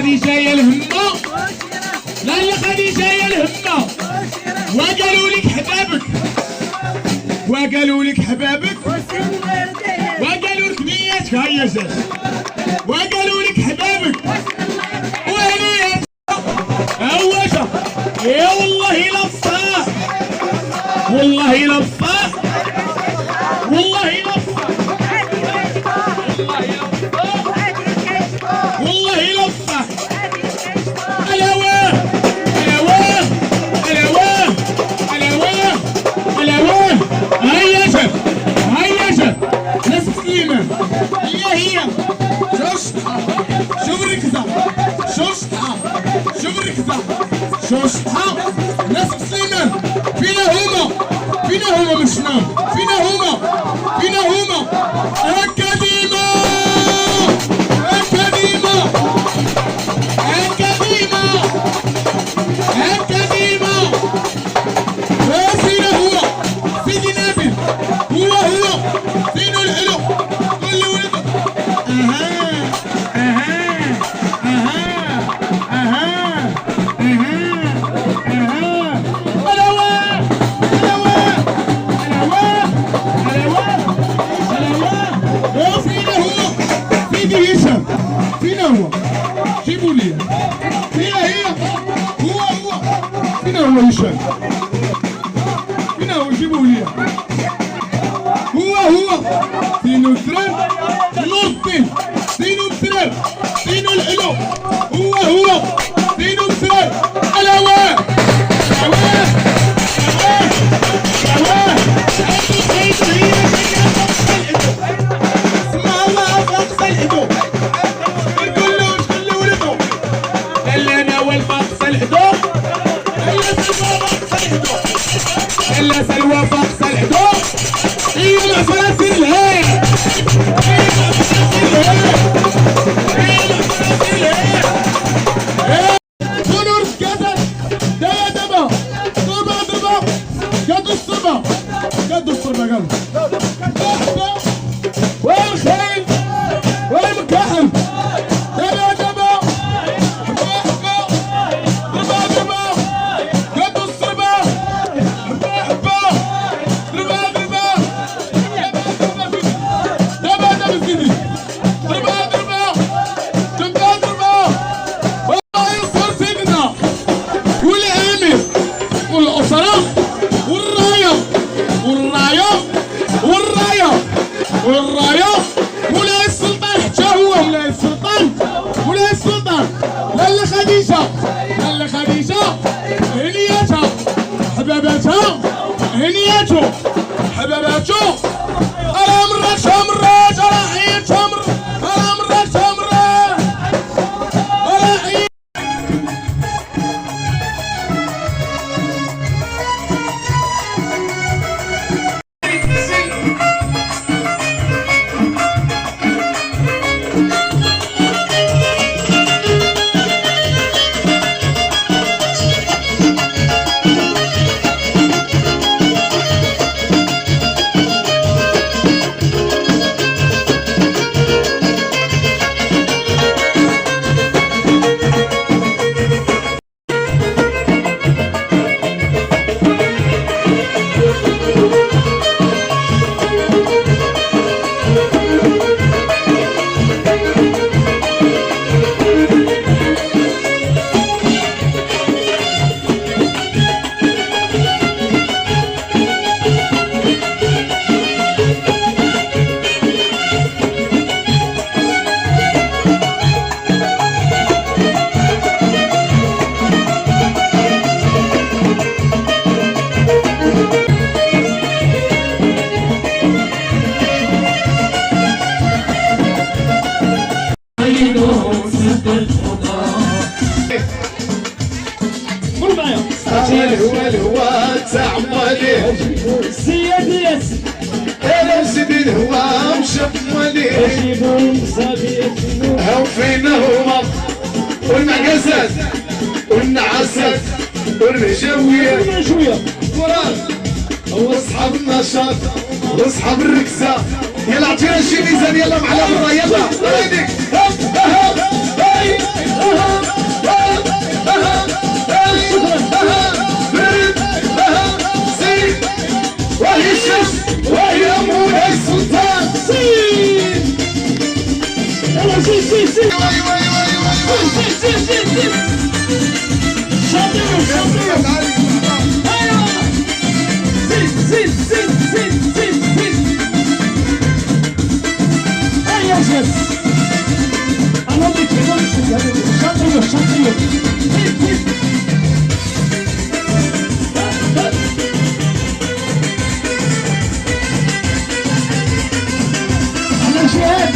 خديجة يا الهمة، لالا خديجة يا الهمة، وقالوا لك حبابك، وقالوا لك حبابك، وقالوا لك نيتك هيا زاد، وقالوا لك حبابك وهنيتك هوجة. يا والله لفاح، والله لفاح، والله لفاح، والله لفاح. الهواه الهواه الهواه الهواه الهواه. هيا جا هيا جا ناس سليمان. هي شوف الركزة، شوف الركزة، شوف ناس سليمان. فينا هما، فينا هما مش نام، فينا هما، فينا هما. هكا ديما، هكا ديما، هكا ديما، هكا ديما. فينا هو سيدي نبيل، هو فينا الحلو كل ولده. فينا هو جيبوا لي، فينا هي، هو فينا هو هشام، فينا هو جيبوا لي، هو فينو الثران نور الدين، فينو الثران، فينو الحلو، هو فينو الثران. الهواه الهواه الهواه. اسمع الله فوق الهدوء، إلا سلوى فاقص الحدود. هي العفرات الهيل، هي العفرات الهيل، هي العفرات الهيل. بنور كذا دايا دبا ضربة قدو الصبا، قدو الصبا قدو والخيل والمكحل. دايا دبا والراية مولاي السلطان. حتى هو مولاي السلطان، مولاي السلطان. لالا خديجة، لالا خديجة هنياتها حباباتها، هنياتو حباباتو. أنا مرات أنا حيت أنا مرات أنا حيت. الهوا تعملي سيدي ياسر انا سيدي الهوا مشملي هاو فينا هما والمعكسات والنعاسات والمجاوية وراس واصحاب النشاط واصحاب الركزة. يلا عطينا شي ميزان، يلا معلم يلا ايديك. زيد زيد زيد زيد زيد. هيا جد انا اللي شاطريو شاطريو. زيد زيد. على جهاد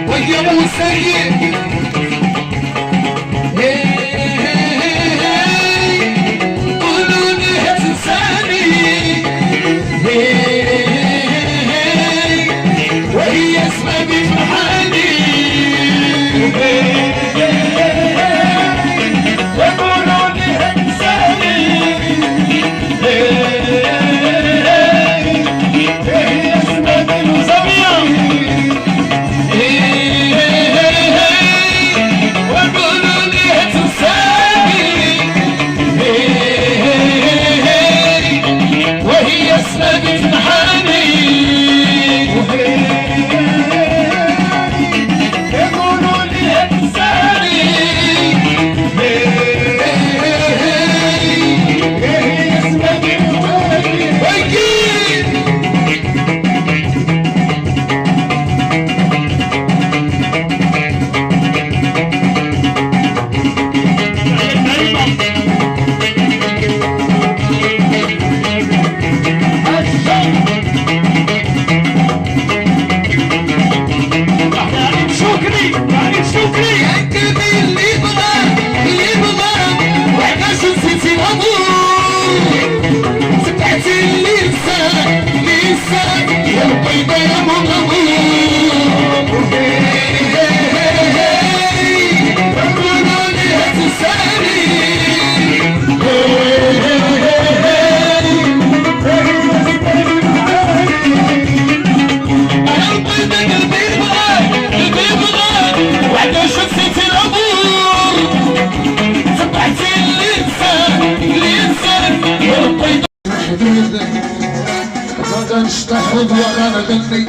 ويا موسى وهي اسمها بفرحاني يقولوا لي انساني وهي اسمها بفرحاني ويقولوا لي انساني وهي اسمها بفرحاني نشتغل وانا غني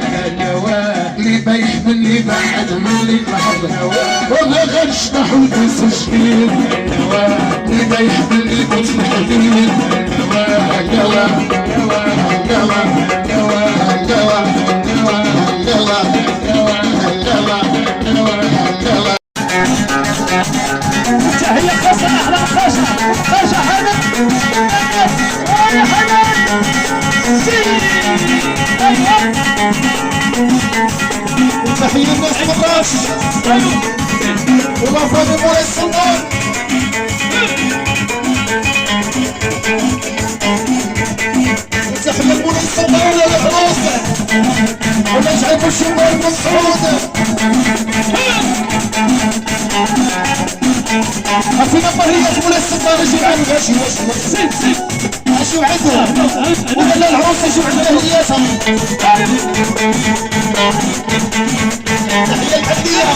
اللي ما يحملني ما حد مني بحب وما غنشطح وتسجيل اللي ما يحملني كنت الحديد هلوا هلوا هلوا هلوا هلوا هلوا هلوا هلوا هي خاصة أحلى خاصة خاصة حنان ويا حنان تحية الناس مراش ومفروض مولاي السلطان تحية مولاي السلطان ولا الحروس ولا شعب الشمال من الصعود في نمبرية مولاي السلطان اجي عنك اشوف عندهم ولا العروس اشوف عندها هدياتهم تحية الحدية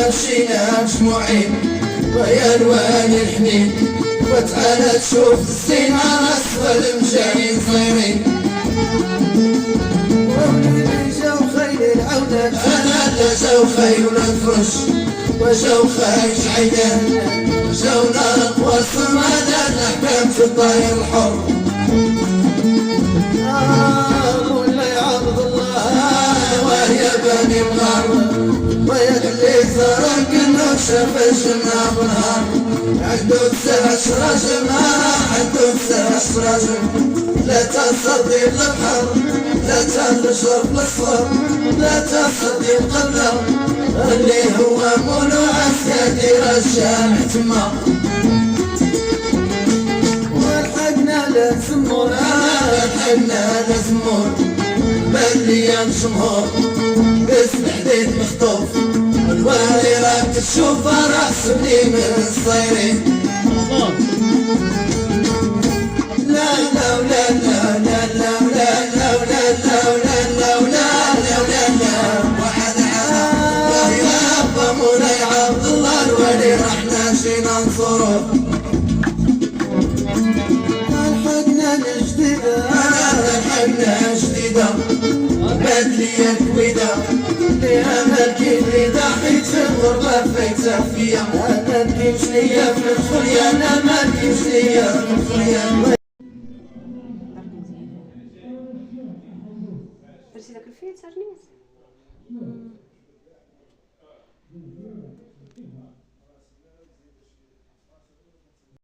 مشينا مجموعين ويا الوان الحنين وتعالى تشوف الزين على اسفل مجانين صغيرين ووليدي جاو خيل العودة انا لا جاو خيل الفرش وجاو خايش عيدان وجاو نار قواسم انا الاحكام في الطاير الحر مولاي عبد الله ويا بني الغرب ويا اللي زارك انه شاف الجنة بالنهار عنده 19 جمعة عنده 19 جمعة لا تصدي البحر لا تشرب الصفر لا تصدي القدر اللي هو مولو عسكري رجال تما والحقنا للزمور الحقنا للزمور بليان جمهور باسم حديد مخطوف والي راك تشوف راس بلي من الصيرين لا لا لا لا لا لا لا لا لا لا لا لا لا لا واحد عام يا ابا مولاي عبد الله الولي رحنا شي ننصره الحقنا الجديدة الحقنا الجديدة بدلي الكويدة ليها مالكي فريدة حيت في الغربة فايتة فيا أنا مالكيش ليا في الخرية أنا مالكيش ليا في الخرية درتي داك الفيلم تاع الناس